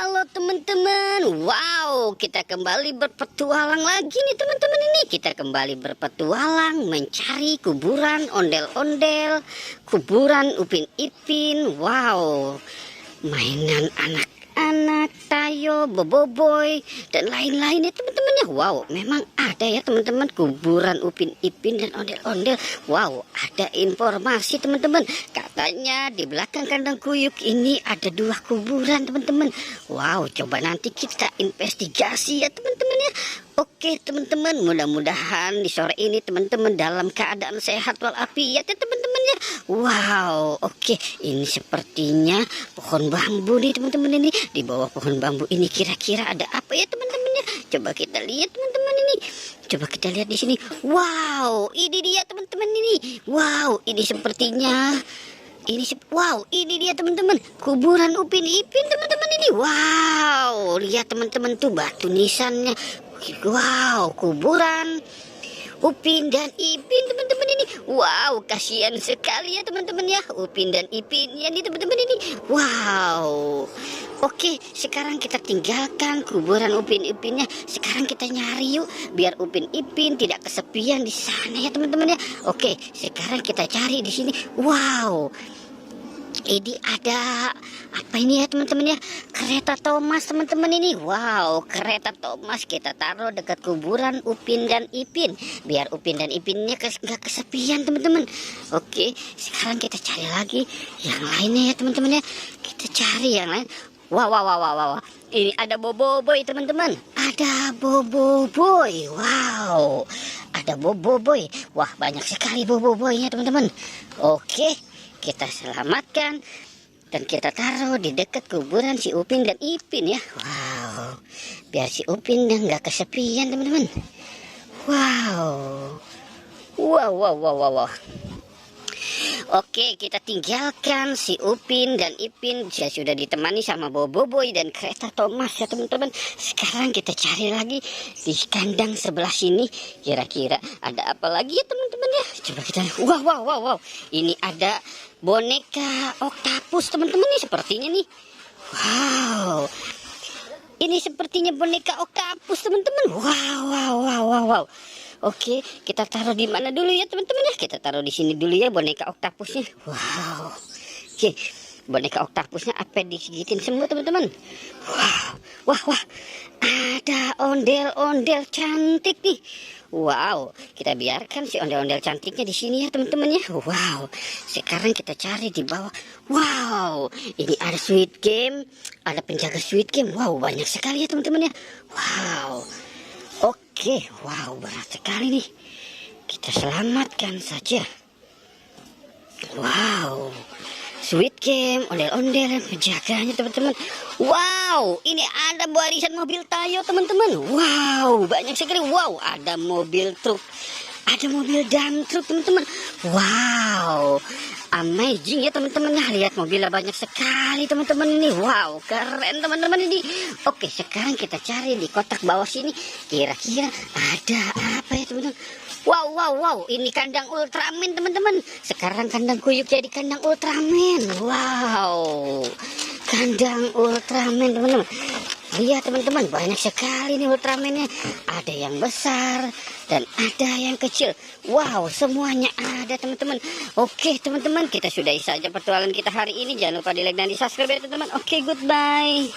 Halo teman-teman, wow, kita kembali berpetualang lagi nih teman-teman. Ini kita kembali berpetualang mencari kuburan ondel-ondel, kuburan Upin Ipin. Wow, mainan anak-anak, tayo, boboiboy, dan lain-lain ya teman-teman ya. Wow, memang ada ya teman-teman kuburan Upin Ipin dan ondel-ondel. Wow, ada informasi teman-teman, katanya di belakang kandang kuyuk ini ada 2 kuburan teman-teman. Wow, coba nanti kita investigasi ya teman-teman ya. Oke teman-teman, mudah-mudahan di sore ini teman-teman dalam keadaan sehat walafiat ya teman-teman ya. Wow, oke, ini sepertinya pohon bambu nih teman-teman. Ini di bawah pohon bambu ini kira-kira ada apa ya teman-teman ya. Coba kita lihat teman-teman ini. Coba kita lihat di sini. Wow, ini dia teman-teman ini. Wow, ini sepertinya wow, ini dia teman-teman, kuburan Upin Ipin teman-teman ini. Wow, lihat teman-teman tuh batu nisannya. Wow, kuburan Upin dan Ipin teman-teman ini. Wow, kasihan sekali ya teman-teman ya, Upin dan Ipin ya nih teman-teman ini. Wow. Oke, sekarang kita tinggalkan kuburan Upin Ipinnya. Sekarang kita nyari yuk, biar Upin Ipin tidak kesepian di sana ya teman-teman ya. Oke, sekarang kita cari di sini. Wow, ini ada apa ini ya teman-teman ya? Kereta Thomas teman-teman ini. Wow, kereta Thomas kita taruh dekat kuburan Upin dan Ipin, biar Upin dan Ipinnya nggak kesepian teman-teman. Oke, sekarang kita cari lagi yang lainnya ya teman-teman ya. Kita cari yang lain. Wow, ini ada boboiboy teman-teman. Ada boboiboy. Wow, ada boboiboy. Wah, banyak sekali boboiboynya teman-teman. Oke, kita selamatkan dan kita taruh di dekat kuburan si Upin dan Ipin ya. Wow, biar si Upin nggak kesepian teman-teman. Wow. Oke, kita tinggalkan si Upin dan Ipin. Dia sudah ditemani sama boboiboy dan kereta Thomas ya teman-teman. Sekarang kita cari lagi di kandang sebelah sini. Kira-kira ada apa lagi ya teman-teman ya. Coba kita. Wow. Ini ada boneka oktapus teman-teman nih sepertinya nih. Wow. Ini sepertinya boneka oktapus teman-teman. Wow. Oke, kita taruh di mana dulu ya teman-teman ya? Kita taruh di sini dulu ya boneka oktapusnya. Wow. Oke, boneka oktapusnya apa digigitin semua teman-teman. Wah. Ada ondel-ondel cantik nih. Wow, kita biarkan si ondel-ondel cantiknya di sini ya teman-teman ya. Wow, sekarang kita cari di bawah. Wow, ini ada Squid Game, ada penjaga Squid Game. Wow, banyak sekali ya teman-teman ya. Wow. Oke, wow, berat sekali nih. Kita selamatkan saja. Wow, Squid Game, ondel-ondel dan penjaganya teman-teman. Wow, ini ada barisan mobil Tayo teman-teman. Wow, banyak sekali. Wow, ada mobil truk, ada mobil dump truk teman-teman. Wow, amazing ya teman-teman. Lihat mobilnya banyak sekali teman-teman ini. Wow, keren teman-teman ini. Oke, sekarang kita cari di kotak bawah sini. Kira-kira ada apa ya teman-teman. Wow, ini kandang Ultraman teman-teman. Sekarang kandang kuyuk jadi kandang Ultraman. Wow, kandang Ultraman teman-teman. Lihat teman-teman, banyak sekali nih Ultramannya. Ada yang besar dan ada yang kecil. Wow, semuanya ada teman-teman. Oke teman-teman, kita sudahi saja petualangan kita hari ini. Jangan lupa di like dan di subscribe ya teman-teman. Oke, goodbye.